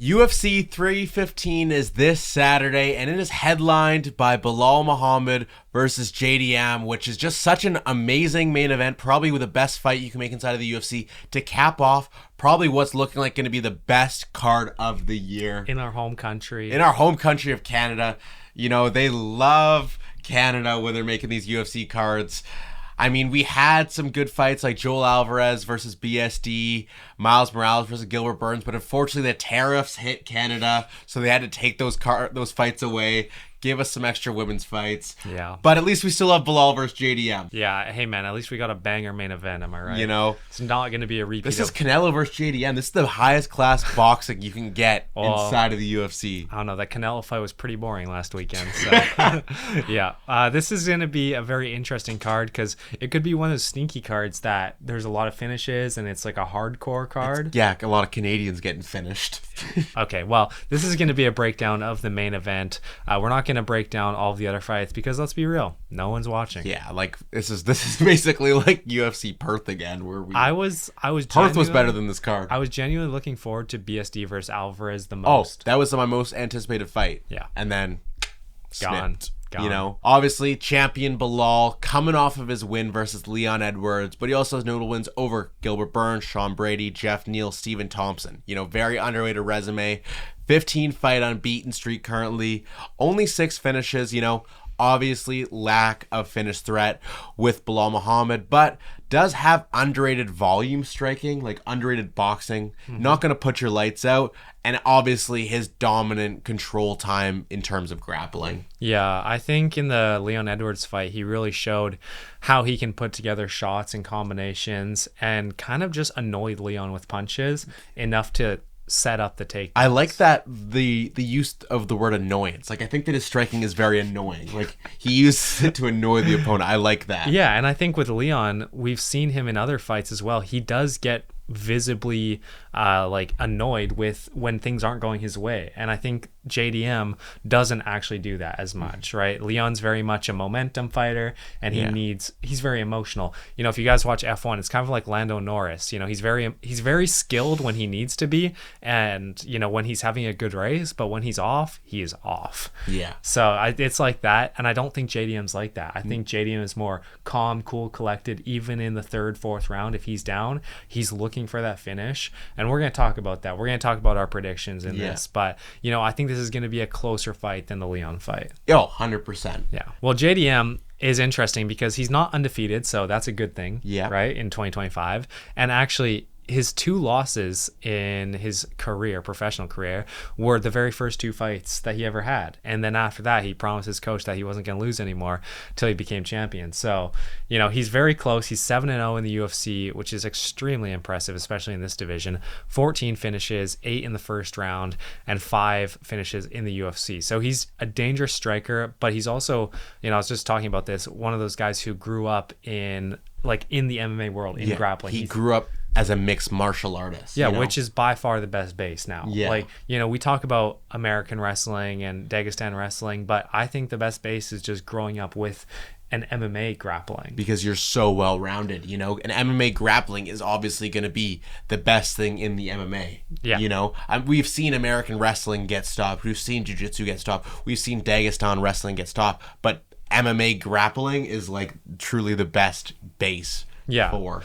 UFC 315 is this Saturday, and it is headlined by Belal Muhammad versus JDM, which is just such an amazing main event, probably with the best fight you can make inside of the UFC to cap off probably what's looking like going to be the best card of the year. In our home country. In our home country of Canada. You know, they love Canada when they're making these UFC cards. I mean, we had some good fights like Joel Alvarez versus BSD, Miles Morales versus Gilbert Burns, but unfortunately the tariffs hit Canada, so they had to take those fights away. Give us some extra women's fights. Yeah. But at least we still have Belal versus JDM. Yeah. Hey, man, at least we got a banger main event. Am I right? You know? It's not going to be a repeat. This is Canelo versus JDM. This is the highest class boxing you can get inside of the UFC. I don't know. That Canelo fight was pretty boring last weekend. So, yeah. This is going to be a very interesting card because it could be one of those sneaky cards that there's a lot of finishes and it's like a hardcore card. Yeah, a lot of Canadians getting finished. Okay, well, this is going to be a breakdown of the main event. We're not going to break down all of the other fights because let's be real, no one's watching. Yeah, like this is basically like UFC Perth again, where Perth was better than this card. I was genuinely looking forward to BSD versus Alvarez the most. Oh, that was my most anticipated fight. Yeah, and then gone. You know, obviously champion Belal coming off of his win versus Leon Edwards, but he also has notable wins over Gilbert Burns, Sean Brady, Jeff Neal, Stephen Thompson. You know, very underrated resume. 15 fight unbeaten streak currently. Only 6 finishes, you know. Obviously, lack of finish threat with Belal Muhammad, but does have underrated volume striking, like underrated boxing. Not going to put your lights out, and obviously his dominant control time in terms of grappling. Yeah, I think in the Leon Edwards fight, he really showed how he can put together shots and combinations and kind of just annoyed Leon with punches enough to set up the take. I like that the use of the word annoyance. Like, I think that his striking is very annoying. Like, he uses it to annoy the opponent. I like that. Yeah, and I think with Leon, we've seen him in other fights as well. He does get visibly like annoyed with when things aren't going his way, and I think JDM doesn't actually do that as much, right? Leon's very much a momentum fighter, and he's very emotional. You know, if you guys watch F1, it's kind of like Lando Norris. You know, he's very skilled when he needs to be, and you know, when he's having a good race, but when he's off, he is off. Yeah. So it's like that, and I don't think JDM's like that. I think JDM is more calm, cool, collected. Even in the third, fourth round, if he's down, he's looking for that finish, and we're going to talk about that. We're going to talk about our predictions in this, but you know, I think this is going to be a closer fight than the Leon fight. Oh, 100%. Yeah. Well, JDM is interesting because he's not undefeated, so that's a good thing. Yeah. Right, in 2025, and actually his 2 losses in his career, professional career, were the very first 2 fights that he ever had. And then after that, he promised his coach that he wasn't going to lose anymore until he became champion. So, you know, he's very close. He's 7-0 in the UFC, which is extremely impressive, especially in this division. 14 finishes, 8 in the first round, and 5 finishes in the UFC. So he's a dangerous striker, but he's also, you know, I was just talking about this, one of those guys who grew up in the MMA world, in grappling. He grew up as a mixed martial artist. Yeah, you know? Which is by far the best base now. Yeah. Like, you know, we talk about American wrestling and Dagestan wrestling, but I think the best base is just growing up with an MMA grappling. Because you're so well-rounded, you know? And MMA grappling is obviously going to be the best thing in the MMA. Yeah. You know? We've seen American wrestling get stopped. We've seen jiu-jitsu get stopped. We've seen Dagestan wrestling get stopped. But MMA grappling is like truly the best base for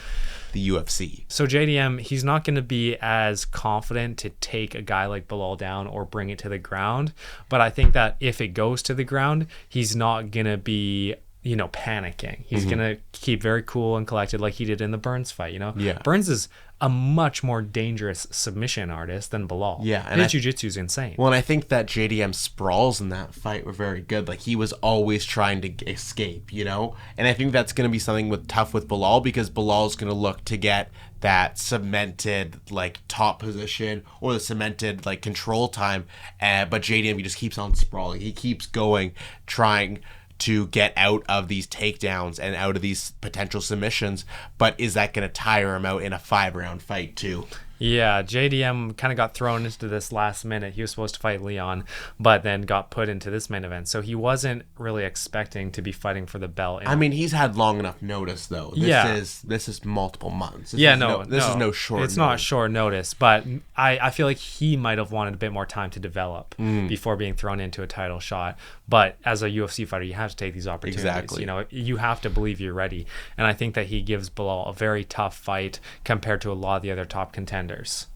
the UFC. So JDM, he's not going to be as confident to take a guy like Belal down or bring it to the ground. But I think that if it goes to the ground, he's not going to be, you know, panicking. He's going to keep very cool and collected like he did in the Burns fight, you know? Yeah. Burns is a much more dangerous submission artist than Belal. Yeah. And his jiu-jitsu is insane. Well, and I think that JDM's sprawls in that fight were very good. Like, he was always trying to escape, you know? And I think that's going to be something tough with Belal, because Belal's going to look to get that cemented, like, top position or the cemented, like, control time. But JDM, he just keeps on sprawling. He keeps going, trying to get out of these takedowns and out of these potential submissions, but is that going to tire him out in a 5-round fight too? Yeah, JDM kind of got thrown into this last minute. He was supposed to fight Leon, but then got put into this main event. So he wasn't really expecting to be fighting for the belt. I mean, he's had long enough notice, though. This is multiple months. This is no short. It's not short notice, but I feel like he might have wanted a bit more time to develop before being thrown into a title shot. But as a UFC fighter, you have to take these opportunities. Exactly. You know, you have to believe you're ready. And I think that he gives Belal a very tough fight compared to a lot of the other top contenders.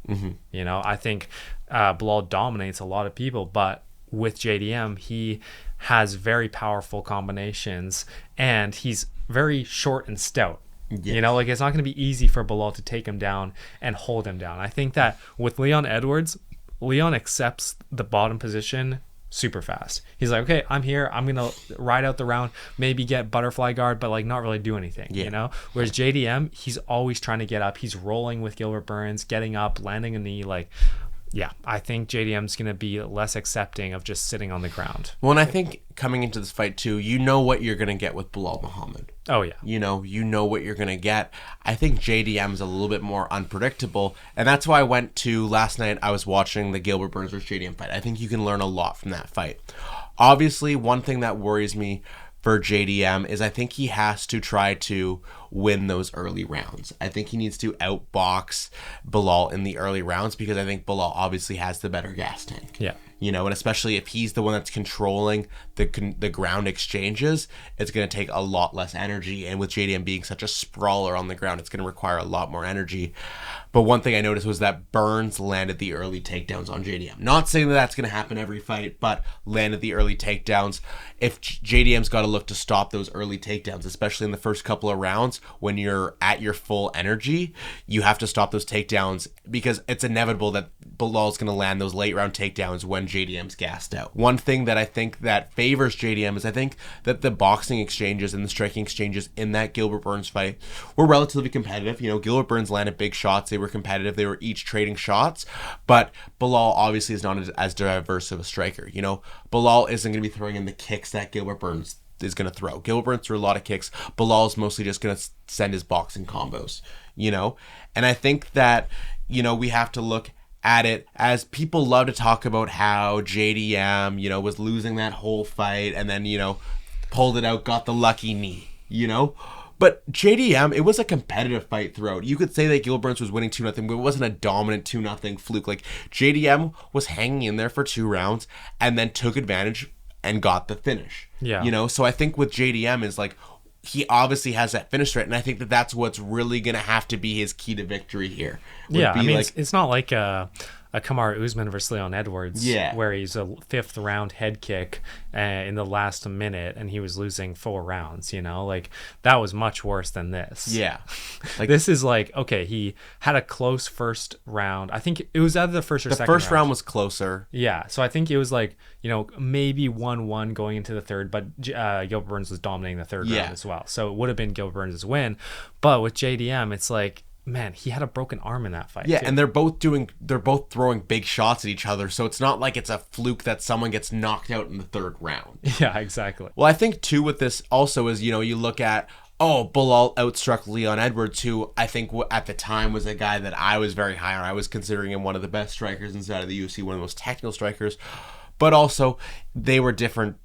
You know, I think Belal dominates a lot of people, but with JDM, he has very powerful combinations, and he's very short and stout. Yes. You know, like it's not going to be easy for Belal to take him down and hold him down. I think that with Leon Edwards, Leon accepts the bottom position super fast. He's like, okay, I'm here. I'm gonna ride out the round, maybe get butterfly guard, but like not really do anything. You know. Whereas JDM, he's always trying to get up. He's rolling with Gilbert Burns, getting up, landing a knee. Like, yeah, I think JDM's gonna be less accepting of just sitting on the ground. Well, and I think coming into this fight too, you know what you're gonna get with Belal Muhammad. Oh yeah. You know what you're gonna get. I think JDM's a little bit more unpredictable, and that's why I went to last night. I was watching the Gilbert Burns versus JDM fight. I think you can learn a lot from that fight. Obviously, one thing that worries me for JDM is I think he has to try to win those early rounds. I think he needs to outbox Belal in the early rounds because I think Belal obviously has the better gas tank. Yeah. You know, and especially if he's the one that's controlling the ground exchanges, it's going to take a lot less energy. And with JDM being such a sprawler on the ground, it's going to require a lot more energy. But one thing I noticed was that Burns landed the early takedowns on JDM. Not saying that that's going to happen every fight, but landed the early takedowns. If JDM's got to look to stop those early takedowns, especially in the first couple of rounds, when you're at your full energy, you have to stop those takedowns because it's inevitable that Belal's going to land those late round takedowns when JDM's gassed out. One thing that I think that favors JDM is I think that the boxing exchanges and the striking exchanges in that Gilbert Burns fight were relatively competitive. You know, Gilbert Burns landed big shots. They were competitive. They were each trading shots, but Belal obviously is not as diverse of a striker. You know, Belal isn't going to be throwing in the kicks that Gilbert Burns is going to throw. Gilbert Burns threw a lot of kicks. Belal is mostly just going to send his boxing combos, you know? And I think that, you know, we have to look at it as people love to talk about how JDM, you know, was losing that whole fight and then, you know, pulled it out, got the lucky knee, you know? But JDM, it was a competitive fight throughout. You could say that Gilbert Burns was winning 2-0, but it wasn't a dominant 2-0 fluke. Like, JDM was hanging in there for 2 rounds and then took advantage and got the finish. Yeah. You know, so I think with JDM is like, he obviously has that finish threat, and I think that that's what's really going to have to be his key to victory here. Yeah, I mean, like, it's not like a Kamaru Usman versus Leon Edwards, where he's a 5th round head kick in the last minute, and he was losing 4 rounds, you know? Like, that was much worse than this. Yeah. Like, this is like, okay, he had a close first round. I think it was either the first or second round. The first round was closer. Yeah, so I think it was like, you know, maybe 1-1 going into the third, but Gilbert Burns was dominating the third round as well. So it would have been Gilbert Burns' win. But with JDM, it's like, man, he had a broken arm in that fight. Yeah, too. And they're both throwing big shots at each other, so it's not like it's a fluke that someone gets knocked out in the 3rd round. Yeah, exactly. Well, I think too with this also is, you know, you look at, Belal outstruck Leon Edwards, who I think at the time was a guy that I was very high on. I was considering him one of the best strikers inside of the UFC, one of the most technical strikers. But also, they were different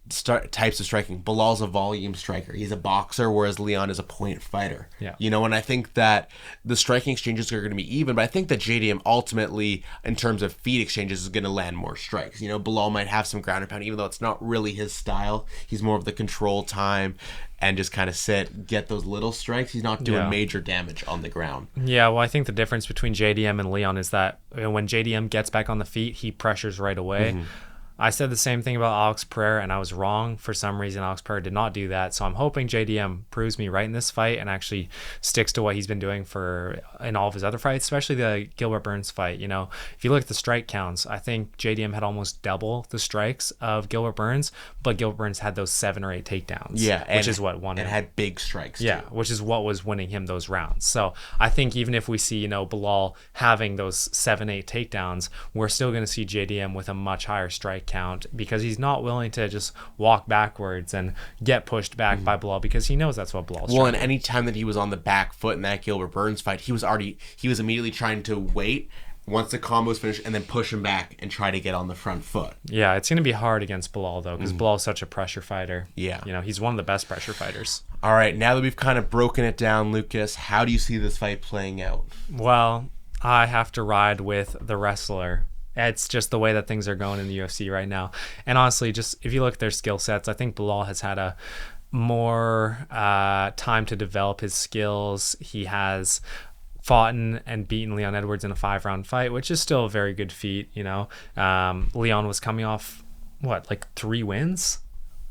types of striking. Belal's a volume striker. He's a boxer, whereas Leon is a point fighter. Yeah. You know, and I think that the striking exchanges are going to be even, but I think that JDM ultimately, in terms of feet exchanges, is going to land more strikes. You know, Belal might have some ground and pound, even though it's not really his style. He's more of the control time and just kind of sit, get those little strikes. He's not doing major damage on the ground. Yeah, well, I think the difference between JDM and Leon is that when JDM gets back on the feet, he pressures right away. Mm-hmm. I said the same thing about Alex Pereira, and I was wrong. For some reason, Alex Pereira did not do that. So I'm hoping JDM proves me right in this fight and actually sticks to what he's been doing in all of his other fights, especially the Gilbert Burns fight. You know, if you look at the strike counts, I think JDM had almost double the strikes of Gilbert Burns, but Gilbert Burns had those 7 or 8 takedowns. Yeah, which is what won him. And had big strikes. Yeah, too. Which is what was winning him those rounds. So I think even if we see, you know, Belal having those 7-8 takedowns, we're still going to see JDM with a much higher strike count because he's not willing to just walk backwards and get pushed back by Belal because he knows that's what Belal's Well, and any time that he was on the back foot in that Gilbert Burns fight, he was immediately trying to wait once the combo's finished, and then push him back and try to get on the front foot. Yeah, it's going to be hard against Belal, though, because Belal is such a pressure fighter. Yeah. You know, he's one of the best pressure fighters. All right, now that we've kind of broken it down, Lucas, how do you see this fight playing out? Well, I have to ride with the wrestler. It's just the way that things are going in the UFC right now. And honestly, just if you look at their skill sets, I think Belal has had a more time to develop his skills. He has fought and beaten Leon Edwards in a 5-round fight, which is still a very good feat, you know. Leon was coming off, like 3 wins?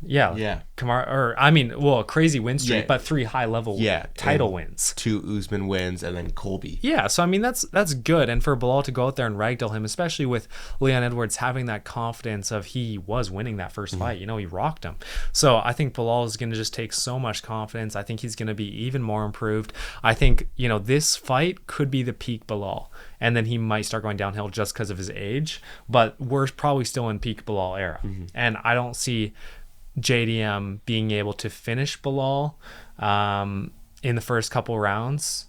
Yeah. A crazy win streak, but 3 high-level title wins. 2 Usman wins, and then Colby. Yeah, so I mean, that's good. And for Belal to go out there and ragdoll him, especially with Leon Edwards having that confidence of he was winning that first fight, you know, he rocked him. So I think Belal is going to just take so much confidence. I think he's going to be even more improved. I think, you know, this fight could be the peak Belal. And then he might start going downhill just because of his age. But we're probably still in peak Belal era. And I don't see JDM being able to finish Belal in the first couple rounds,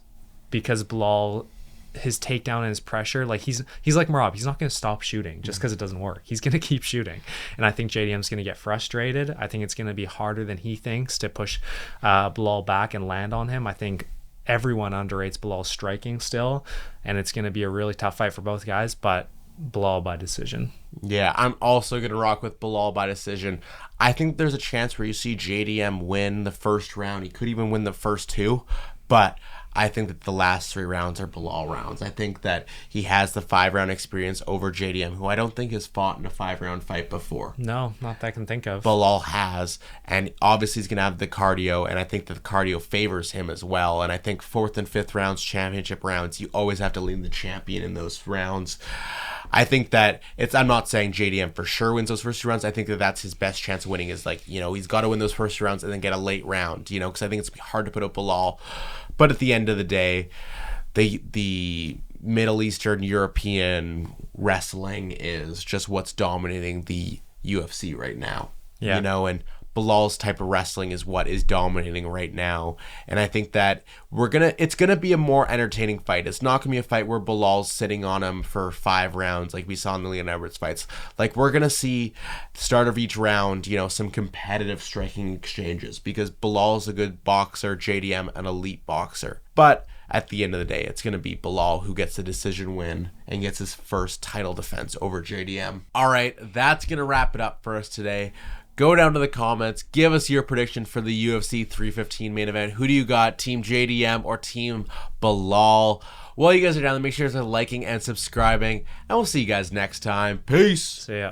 because Belal, his takedown and his pressure, like he's like Marab, he's not going to stop shooting just because it doesn't work. He's going to keep shooting, and I think JDM's going to get frustrated. I think it's going to be harder than he thinks to push Belal back and land on him. I think everyone underrates Belal's striking still, and it's going to be a really tough fight for both guys, but Belal by decision. Yeah, I'm also going to rock with Belal by decision. I think there's a chance where you see JDM win the first round. He could even win the first 2, but I think that the last 3 rounds are Belal rounds. I think that he has the 5-round experience over JDM, who I don't think has fought in a 5-round fight before. No, not that I can think of. Belal has, and obviously he's going to have the cardio, and I think that the cardio favors him as well. And I think 4th and 5th rounds, championship rounds, you always have to lean the champion in those rounds. I think that I'm not saying JDM for sure wins those first 2 rounds. I think that that's his best chance of winning, is like, you know, he's got to win those first 2 rounds and then get a late round, you know, because I think it's going to be hard to put up Belal. But at the end of the day, the Middle Eastern European wrestling is just what's dominating the UFC right now. Yeah. You know, and Belal's type of wrestling is what is dominating right now. And I think that it's gonna be a more entertaining fight. It's not gonna be a fight where Belal's sitting on him for 5 rounds like we saw in the Leon Edwards fights. Like, we're gonna see start of each round, you know, some competitive striking exchanges, because Belal's a good boxer, JDM an elite boxer. But at the end of the day, it's going to be Belal who gets the decision win and gets his first title defense over JDM. All right, that's going to wrap it up for us today. Go down to the comments. Give us your prediction for the UFC 315 main event. Who do you got, Team JDM or Team Belal? While you guys are down there, make sure you're liking and subscribing. And we'll see you guys next time. Peace. See ya.